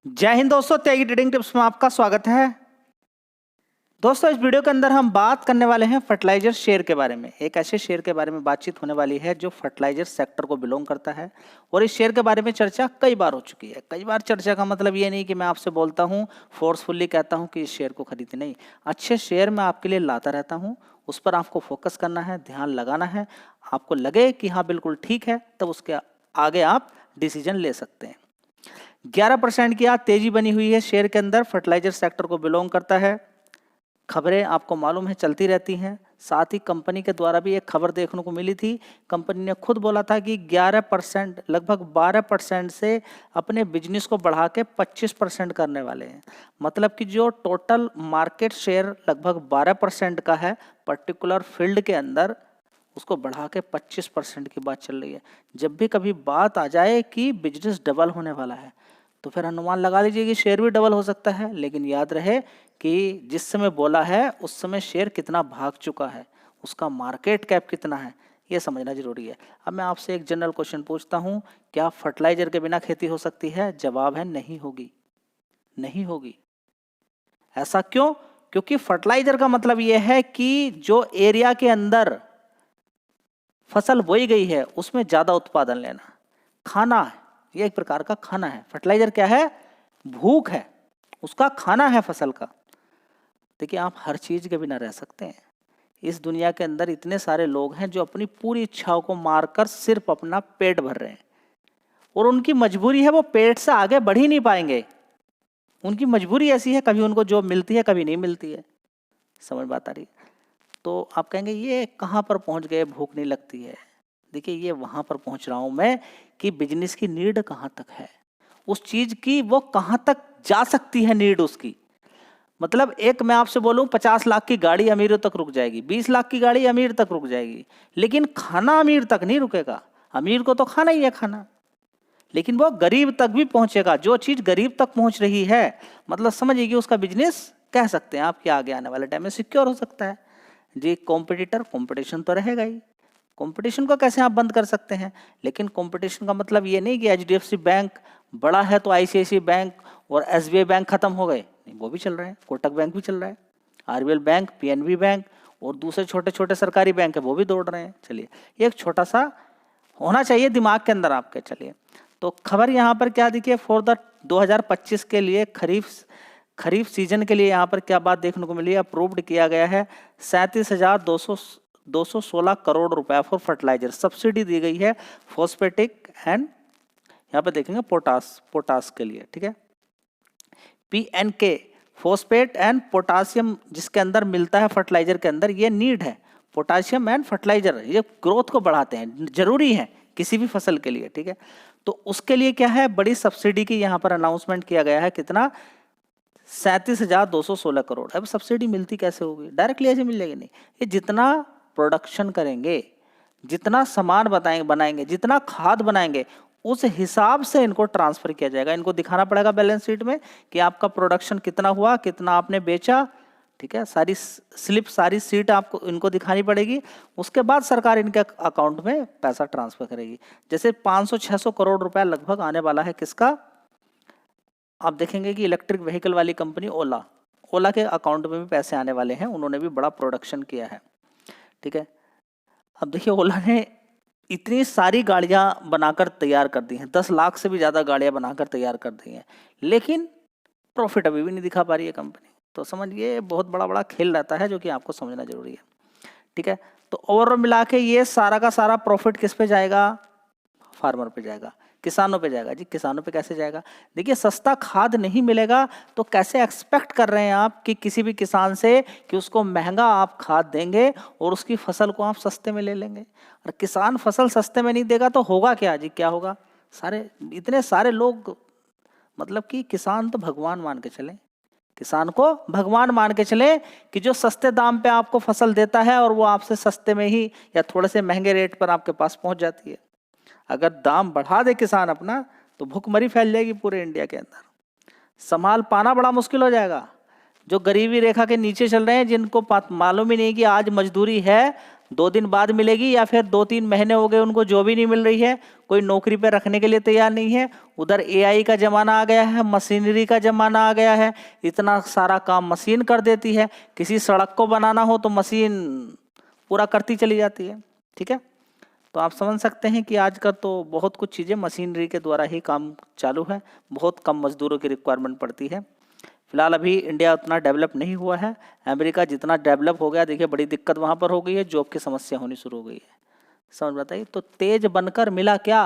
जय हिंद दोस्तों, त्यागी trading tips में आपका स्वागत है। दोस्तों, इस वीडियो के अंदर हम बात करने वाले हैं फर्टिलाइजर शेयर के बारे में। एक ऐसे शेयर के बारे में बातचीत होने वाली है जो फर्टिलाइजर सेक्टर को बिलोंग करता है और इस शेयर के बारे में चर्चा कई बार हो चुकी है। कई बार चर्चा का मतलब ये नहीं कि मैं आपसे बोलता हूँ, फोर्सफुली कहता हूँ कि इस शेयर को खरीदे, नहीं। अच्छे शेयर मैं आपके लिए लाता रहता हूँ, उस पर आपको फोकस करना है, ध्यान लगाना है। आपको लगे कि हाँ बिल्कुल ठीक है, तब उसके आगे आप डिसीजन ले सकते हैं। 11% की आज तेजी बनी हुई है शेयर के अंदर, फर्टिलाइजर सेक्टर को बिलोंग करता है। खबरें आपको मालूम है चलती रहती हैं। साथ ही कंपनी के द्वारा भी एक खबर देखने को मिली थी। कंपनी ने खुद बोला था कि 11%, लगभग 12% से अपने बिजनेस को बढ़ा के 25% करने वाले हैं। मतलब कि जो टोटल मार्केट शेयर लगभग 12% का है पर्टिकुलर फील्ड के अंदर, उसको बढ़ा के 25% की बात चल रही है। जब भी कभी बात आ जाए कि बिजनेस डबल होने वाला है, तो फिर अनुमान लगा लीजिए कि शेयर भी डबल हो सकता है। लेकिन याद रहे कि जिस समय बोला है उस समय शेयर कितना भाग चुका है, उसका मार्केट कैप कितना है, ये समझना जरूरी है। अब मैं आपसे एक जनरल क्वेश्चन पूछता हूँ, क्या फर्टिलाइजर के बिना खेती हो सकती है? जवाब है नहीं होगी, नहीं होगी। ऐसा क्यों? क्योंकि फर्टिलाइजर का मतलब यह है कि जो एरिया के अंदर फसल बोई गई है उसमें ज्यादा उत्पादन लेना। खाना है, यह एक प्रकार का खाना है। फर्टिलाइजर क्या है? भूख है, उसका खाना है फसल का। देखिए, आप हर चीज के बिना रह सकते हैं। इस दुनिया के अंदर इतने सारे लोग हैं जो अपनी पूरी इच्छाओं को मारकर सिर्फ अपना पेट भर रहे हैं, और उनकी मजबूरी है वो पेट से आगे बढ़ ही नहीं पाएंगे। उनकी मजबूरी ऐसी है, कभी उनको जॉब मिलती है, कभी नहीं मिलती है। समझ बात आ रही है? तो आप कहेंगे ये कहाँ पर पहुंच गए, भूख नहीं लगती है। देखिए, ये वहां पर पहुंच रहा हूं मैं कि बिजनेस की नीड कहाँ तक है, उस चीज की वो कहाँ तक जा सकती है नीड उसकी। मतलब एक मैं आपसे बोलूं 50 लाख की गाड़ी अमीरों तक रुक जाएगी, 20 लाख की गाड़ी अमीर तक रुक जाएगी, लेकिन खाना अमीर तक नहीं रुकेगा। अमीर को तो खाना ही है खाना, लेकिन वो गरीब तक भी पहुंचेगा। जो चीज गरीब तक पहुंच रही है, मतलब समझिए कि उसका बिजनेस कह सकते हैं आपके आगे आने वाले टाइम में सिक्योर हो सकता है जी। कॉम्पिटिटर, कंपटीशन तो रहेगा ही। कंपटीशन को कैसे आप बंद कर सकते हैं? लेकिन कंपटीशन का मतलब ये नहीं कि एचडीएफसी बैंक बड़ा है तो आईसीआईसीआई बैंक और एसबीआई बैंक खत्म हो गए, नहीं, वो भी चल रहे हैं। कोटक बैंक भी चल रहा है, आरबीएल बैंक, पीएनबी बैंक और दूसरे छोटे छोटे सरकारी बैंक है वो भी दौड़ रहे हैं। चलिए, एक छोटा सा होना चाहिए दिमाग के अंदर आपके। चलिए, तो खबर यहाँ पर क्या दिखी है फॉर द 2025 के लिए, खरीफ सीजन के लिए यहाँ पर क्या बात देखने को मिली है? अप्रूव्ड किया गया है 37,216 करोड़ रुपया फॉर फर्टिलाइजर। सब्सिडी दी गई है फॉस्फेटिक एंड, यहाँ पर देखेंगे पोटास के लिए, ठीक है। पीएनके, फॉस्फेट एंड पोटासियम, जिसके अंदर मिलता है फर्टिलाइजर के अंदर, ये नीड है। पोटासियम एंड फर्टिलाइजर ये ग्रोथ को बढ़ाते हैं, जरूरी है किसी भी फसल के लिए, ठीक है। तो उसके लिए क्या है, बड़ी सब्सिडी की यहाँ पर अनाउंसमेंट किया गया है। कितना? 37,216 करोड़। अब सब्सिडी मिलती कैसे होगी? डायरेक्टली ऐसे मिल जाएगी? नहीं, ये जितना प्रोडक्शन करेंगे, जितना सामान बनाएंगे, जितना खाद बनाएंगे, उस हिसाब से इनको ट्रांसफर किया जाएगा। इनको दिखाना पड़ेगा बैलेंस शीट में कि आपका प्रोडक्शन कितना हुआ, कितना आपने बेचा, ठीक है। सारी स्लिप, सारी सीट आपको इनको दिखानी पड़ेगी। उसके बाद सरकार इनके अकाउंट में पैसा ट्रांसफर करेगी। जैसे 500-600 करोड़ रुपया लगभग आने वाला है किसका? आप देखेंगे कि इलेक्ट्रिक व्हीकल वाली कंपनी ओला के अकाउंट में भी पैसे आने वाले हैं। उन्होंने भी बड़ा प्रोडक्शन किया है, ठीक है। अब देखिए, ओला ने इतनी सारी गाड़ियां बनाकर तैयार कर दी हैं, 10 लाख से भी ज़्यादा गाड़ियां बनाकर तैयार कर दी हैं, लेकिन प्रॉफिट अभी भी नहीं दिखा पा रही है कंपनी। तो समझिए बहुत बड़ा बड़ा खेल रहता है, जो कि आपको समझना जरूरी है, ठीक है। तो ओवरऑल मिला के ये सारा का सारा प्रॉफिट किस पे जाएगा? फार्मर पे जाएगा, किसानों पे जाएगा जी। किसानों पे कैसे जाएगा? देखिए, सस्ता खाद नहीं मिलेगा तो कैसे एक्सपेक्ट कर रहे हैं आप कि किसी भी किसान से कि उसको महंगा आप खाद देंगे और उसकी फसल को आप सस्ते में ले लेंगे? और किसान फसल सस्ते में नहीं देगा तो होगा क्या जी? क्या होगा? इतने सारे लोग, मतलब कि किसान तो भगवान मान के चले, किसान को भगवान मान के चले कि जो सस्ते दाम पे आपको फसल देता है और वो आपसे सस्ते में ही या थोड़े से महंगे रेट पर आपके पास पहुंच जाती है। अगर दाम बढ़ा दे किसान अपना, तो भुखमरी फैल जाएगी पूरे इंडिया के अंदर, संभाल पाना बड़ा मुश्किल हो जाएगा। जो गरीबी रेखा के नीचे चल रहे हैं, जिनको मालूम ही नहीं कि आज मजदूरी है, 2 दिन बाद मिलेगी या फिर 2-3 महीने हो गए उनको जो भी नहीं मिल रही है, कोई नौकरी पे रखने के लिए तैयार नहीं है। उधर एआई का ज़माना आ गया है, मशीनरी का ज़माना आ गया है, इतना सारा काम मशीन कर देती है। किसी सड़क को बनाना हो तो मशीन पूरा करती चली जाती है। ठीक है, तो आप समझ सकते हैं कि आजकल तो बहुत कुछ चीज़ें मशीनरी के द्वारा ही काम चालू है, बहुत कम मजदूरों की रिक्वायरमेंट पड़ती है। फिलहाल अभी इंडिया उतना डेवलप नहीं हुआ है, अमेरिका जितना डेवलप हो गया, देखिए बड़ी दिक्कत वहाँ पर हो गई है, जॉब की समस्या होनी शुरू हो गई है। समझ बताइए, तो तेज बनकर मिला क्या?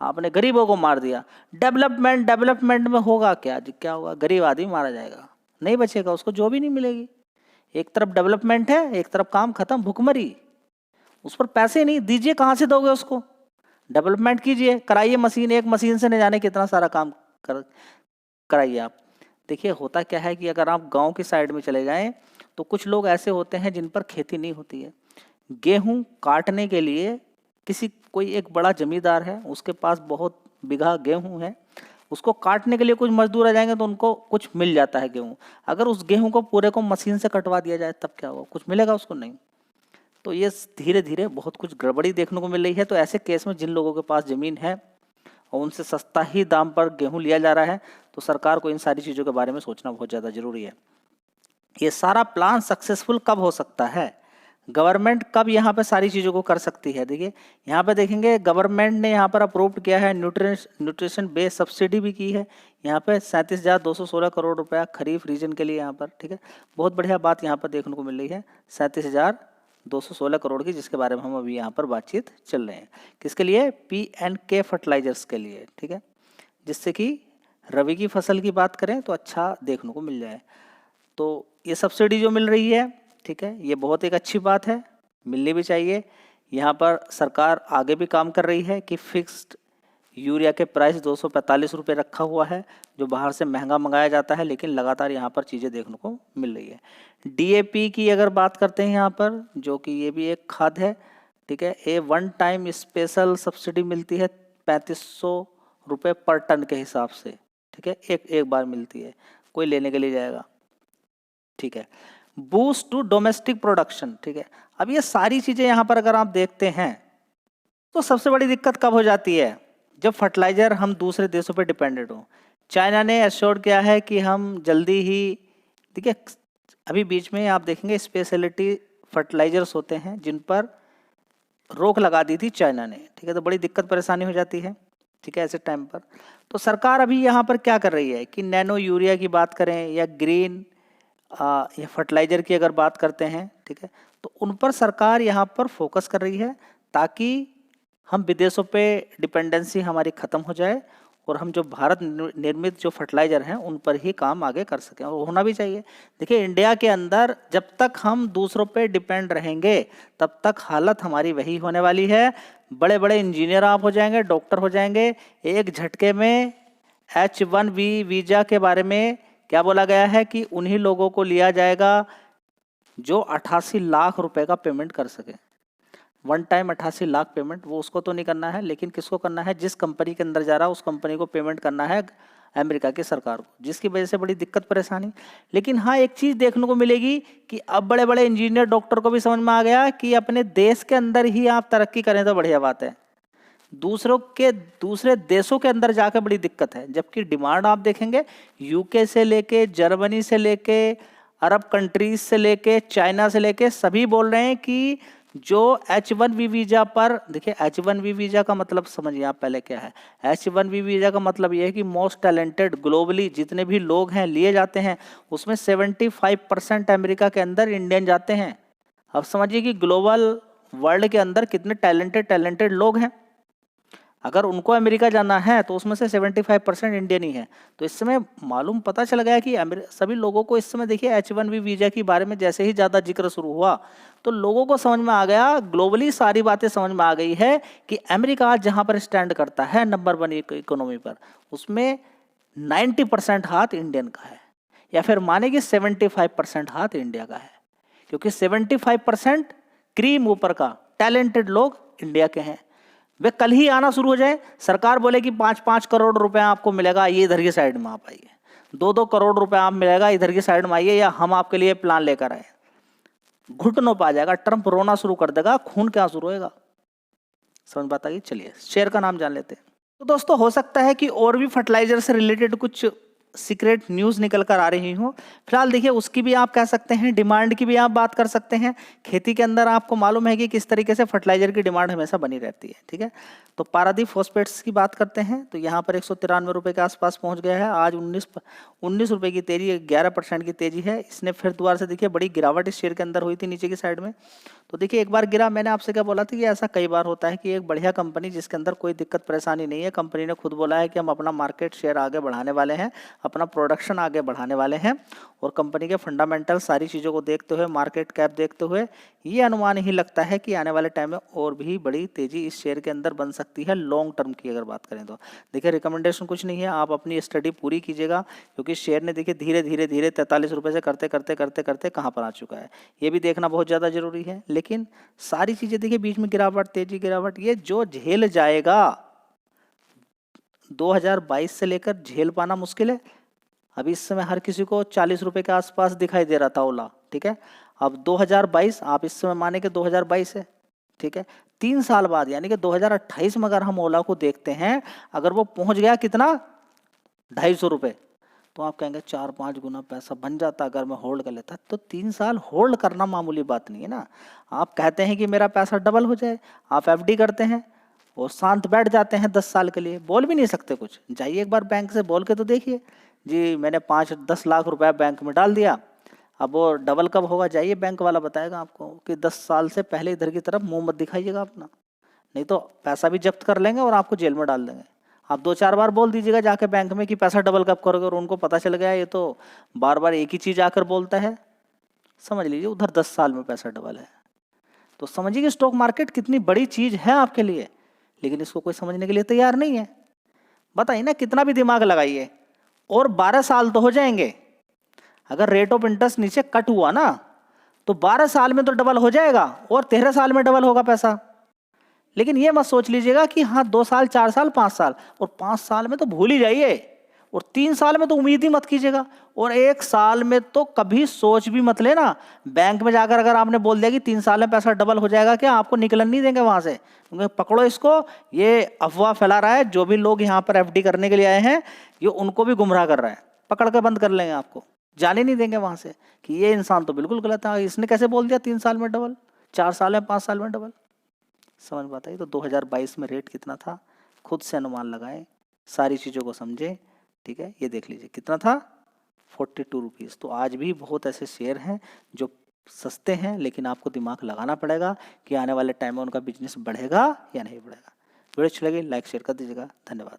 आपने गरीबों को मार दिया। डेवलपमेंट में होगा क्या? क्या होगा? गरीब आदमी मारा जाएगा, नहीं बचेगा, उसको जॉब ही नहीं मिलेगी। एक तरफ डेवलपमेंट है, एक तरफ काम खत्म, भुखमरी, उस पर पैसे नहीं, दीजिए कहाँ से दोगे उसको? डेवलपमेंट कीजिए, कराइए मशीन, एक मशीन से न जाने कितना सारा काम कराइए आप। देखिए होता क्या है कि अगर आप गांव की साइड में चले जाएं तो कुछ लोग ऐसे होते हैं जिन पर खेती नहीं होती है। गेहूं काटने के लिए कोई एक बड़ा जमींदार है, उसके पास बहुत बीघा गेहूं है, उसको काटने के लिए कुछ मजदूर आ जाएंगे तो उनको कुछ मिल जाता है गेहूं। अगर उस गेहूं को पूरे को मशीन से कटवा दिया जाए तब क्या होगा? कुछ मिलेगा उसको? नहीं। तो ये धीरे धीरे बहुत कुछ गड़बड़ी देखने को मिल रही है। तो ऐसे केस में जिन लोगों के पास ज़मीन है और उनसे सस्ता ही दाम पर गेहूं लिया जा रहा है, तो सरकार को इन सारी चीज़ों के बारे में सोचना बहुत ज़्यादा ज़रूरी है। ये सारा प्लान सक्सेसफुल कब हो सकता है? गवर्नमेंट कब यहाँ पे सारी चीज़ों को कर सकती है? देखिए यहाँ पे देखेंगे, गवर्नमेंट ने यहाँ पर अप्रूव किया है, न्यूट्रिशन बेस्ड सब्सिडी भी की है यहाँ पे 37,216 करोड़ रुपया खरीफ रीजन के लिए यहाँ पर। ठीक है, बहुत बढ़िया बात यहाँ पर देखने को मिल रही है, 37,216 करोड़ की, जिसके बारे में हम अभी यहाँ पर बातचीत चल रहे हैं। किसके लिए? P&K फर्टिलाइजर्स के लिए। ठीक है, जिससे कि रबी की फसल की बात करें तो अच्छा देखने को मिल जाए। तो ये सब्सिडी जो मिल रही है, ठीक है, ये बहुत एक अच्छी बात है, मिलनी भी चाहिए। यहाँ पर सरकार आगे भी काम कर रही है कि फिक्स्ड यूरिया के प्राइस 245 रुपये रखा हुआ है, जो बाहर से महंगा मंगाया जाता है, लेकिन लगातार यहाँ पर चीज़ें देखने को मिल रही है। DAP की अगर बात करते हैं यहाँ पर, जो कि ये भी एक खाद है, ठीक है, ये वन टाइम स्पेशल सब्सिडी मिलती है 3500 रुपये पर टन के हिसाब से। ठीक है, एक बार मिलती है, कोई लेने के लिए जाएगा। ठीक है, बूस्ट टू डोमेस्टिक प्रोडक्शन। ठीक है, अब ये सारी चीज़ें यहाँ पर अगर आप देखते हैं तो सबसे बड़ी दिक्कत कब हो जाती है? जब फर्टिलाइज़र हम दूसरे देशों पर डिपेंडेंट हो। चाइना ने एश्योर किया है कि हम जल्दी ही, ठीक है, अभी बीच में आप देखेंगे स्पेशलिटी फर्टिलाइजर्स होते हैं जिन पर रोक लगा दी थी चाइना ने। ठीक है, तो बड़ी दिक्कत परेशानी हो जाती है। ठीक है, ऐसे टाइम पर तो सरकार अभी यहाँ पर क्या कर रही है कि नैनो यूरिया की बात करें या ग्रीन या फर्टिलाइज़र की अगर बात करते हैं, ठीक है, तो उन पर सरकार यहाँ पर फोकस कर रही है ताकि हम विदेशों पे डिपेंडेंसी हमारी ख़त्म हो जाए और हम जो भारत निर्मित जो फर्टिलाइज़र हैं उन पर ही काम आगे कर सकें, और होना भी चाहिए। देखिए इंडिया के अंदर जब तक हम दूसरों पे डिपेंड रहेंगे तब तक हालत हमारी वही होने वाली है। बड़े बड़े इंजीनियर आप हो जाएंगे, डॉक्टर हो जाएंगे, एक झटके में H1B वीज़ा के बारे में क्या बोला गया है कि उन्हीं लोगों को लिया जाएगा जो 88 लाख रुपए का पेमेंट कर सके। वन टाइम 88 लाख पेमेंट, वो उसको तो नहीं करना है, लेकिन किसको करना है? जिस कंपनी के अंदर जा रहा है उस कंपनी को पेमेंट करना है, अमेरिका की सरकार को, जिसकी वजह से बड़ी दिक्कत परेशानी। लेकिन हाँ, एक चीज़ देखने को मिलेगी कि अब बड़े बड़े इंजीनियर डॉक्टर को भी समझ में आ गया कि अपने देश के अंदर ही आप तरक्की करें तो बढ़िया बात है, दूसरे देशों के अंदर जाकर बड़ी दिक्कत है। जबकि डिमांड आप देखेंगे यूके से लेके, जर्मनी से लेके, अरब कंट्रीज से लेके, चाइना से लेके, सभी बोल रहे हैं कि जो H1B वीज़ा पर, देखिए H1B वीज़ा का मतलब समझिए आप पहले क्या है। H1B वीज़ा का मतलब ये है कि मोस्ट टैलेंटेड ग्लोबली जितने भी लोग हैं लिए जाते हैं, उसमें 75% अमेरिका के अंदर इंडियन जाते हैं। अब समझिए कि ग्लोबल वर्ल्ड के अंदर कितने टैलेंटेड लोग हैं। अगर उनको अमेरिका जाना है तो उसमें से 75% इंडियन ही है। तो इस समय मालूम पता चल गया कि सभी लोगों को इस समय देखिए H1B वीज़ा के बारे में जैसे ही ज़्यादा जिक्र शुरू हुआ तो लोगों को समझ में आ गया, ग्लोबली सारी बातें समझ में आ गई है कि अमेरिका आज जहाँ पर स्टैंड करता है नंबर 1 इकोनॉमी पर, उसमें 90% हाथ इंडियन का है, या फिर माने कि 75% हाथ इंडिया का है, क्योंकि 75% क्रीम ऊपर का टैलेंटेड लोग इंडिया के हैं। वे कल ही आना शुरू हो जाए, सरकार बोले कि 5-5 करोड़ रुपया आपको मिलेगा, ये इधर की साइड में आप आइए, 2-2 करोड़ रुपया आप मिलेगा, इधर की साइड में आइए, या हम आपके लिए प्लान लेकर आए। घुटनों पे आ जाएगा, ट्रंप रोना शुरू कर देगा, खून क्या शुरू होएगा। समझ बात आ गई। चलिए शेयर का नाम जान लेते हैं। तो दोस्तों हो सकता है कि और भी फर्टिलाइजर से रिलेटेड कुछ सीक्रेट न्यूज़ निकल कर आ रही हूँ। फिलहाल देखिए उसकी भी आप कह सकते हैं, डिमांड की भी आप बात कर सकते हैं। खेती के अंदर आपको मालूम है कि किस तरीके से फर्टिलाइजर की डिमांड हमेशा बनी रहती है, ठीक है। तो पारादीप फॉस्फेट्स की बात करते हैं तो यहाँ पर 193 रुपये के आसपास पहुँच गया है। आज 19 रुपये की तेजी, 11% की तेजी है। इसने फिर दोबारा से देखिए बड़ी गिरावट इस शेयर के अंदर हुई थी नीचे की साइड में। तो देखिए एक बार गिरा, मैंने आपसे क्या बोला था कि ऐसा कई बार होता है कि एक बढ़िया कंपनी जिसके अंदर कोई दिक्कत परेशानी नहीं है, कंपनी ने खुद बोला है कि हम अपना मार्केट शेयर आगे बढ़ाने वाले हैं, अपना प्रोडक्शन आगे बढ़ाने वाले हैं, और कंपनी के फंडामेंटल सारी चीज़ों को देखते हुए, मार्केट कैप देखते हुए ये अनुमान ही लगता है कि आने वाले टाइम में और भी बड़ी तेजी इस शेयर के अंदर बन सकती है लॉन्ग टर्म की अगर बात करें तो। देखिए रिकमेंडेशन कुछ नहीं है, आप अपनी स्टडी पूरी कीजिएगा, क्योंकि शेयर ने देखिए धीरे धीरे धीरे 43 रुपये से करते करते करते करते कहाँ पर आ चुका है, ये भी देखना बहुत ज़्यादा जरूरी है। लेकिन सारी चीज़ें देखिए बीच में गिरावट, तेजी, गिरावट, ये जो झेल जाएगा 2022 से लेकर झेल पाना मुश्किल है। अभी इस समय हर किसी को 40 रुपए के आसपास दिखाई दे रहा था ओला, ठीक है। अब 2022 आप इस समय माने कि 2022 है, ठीक है। 3 साल बाद यानी कि 2028 में अगर हम ओला को देखते हैं, अगर वो पहुंच गया कितना 250 रुपये, तो आप कहेंगे 4-5 गुना पैसा बन जाता अगर मैं होल्ड कर लेता। तो 3 साल होल्ड करना मामूली बात नहीं है ना। आप कहते हैं कि मेरा पैसा डबल हो जाए, आप एफडी करते हैं और शांत बैठ जाते हैं 10 साल के लिए, बोल भी नहीं सकते कुछ। जाइए एक बार बैंक से बोल के तो देखिए, जी मैंने 5-10 लाख रुपया बैंक में डाल दिया, अब वो डबल कब होगा, जाइए बैंक वाला बताएगा आपको कि 10 साल से पहले इधर की तरफ मुंह मत दिखाइएगा अपना, नहीं तो पैसा भी जब्त कर लेंगे और आपको जेल में डाल देंगे। आप 2-4 बार बोल दीजिएगा जाके बैंक में कि पैसा डबल कब करोगे, और उनको पता चल गया ये तो बार बार एक ही चीज़ आकर बोलता है, समझ लीजिए उधर 10 साल में पैसा डबल है। तो समझिए कि स्टॉक मार्केट कितनी बड़ी चीज़ है आपके लिए, लेकिन इसको कोई समझने के लिए तैयार नहीं है। बताइए ना, कितना भी दिमाग लगाइए, और 12 साल तो हो जाएंगे। अगर रेट ऑफ इंटरेस्ट नीचे कट हुआ ना तो 12 साल में तो डबल हो जाएगा, और 13 साल में डबल होगा पैसा। लेकिन ये मत सोच लीजिएगा कि हाँ 2 साल, 4 साल, 5 साल, और 5 साल में तो भूल ही जाइए, और 3 साल में तो उम्मीद ही मत कीजिएगा, और 1 साल में तो कभी सोच भी मत लेना। बैंक में जाकर अगर आपने बोल दिया कि 3 साल में पैसा डबल हो जाएगा, क्या आपको निकलन नहीं देंगे वहां से, क्योंकि पकड़ो इसको, ये अफवाह फैला रहा है। जो भी लोग यहाँ पर एफडी करने के लिए आए हैं, ये उनको भी गुमराह कर रहा है, पकड़ कर बंद कर लेंगे, आपको जाने नहीं देंगे वहां से कि ये इंसान तो बिल्कुल गलत है, इसने कैसे बोल दिया 3 साल में डबल, 4 साल में, 5 साल में डबल। समझ बात आई। तो 2022 में रेट कितना था, खुद से अनुमान लगाएं, सारी चीज़ों को समझें, ठीक है। ये देख लीजिए कितना था, 42 रुपीज़। तो आज भी बहुत ऐसे शेयर हैं जो सस्ते हैं, लेकिन आपको दिमाग लगाना पड़ेगा कि आने वाले टाइम में उनका बिजनेस बढ़ेगा या नहीं बढ़ेगा। वीडियो अच्छी लगी लाइक शेयर कर दीजिएगा। धन्यवाद।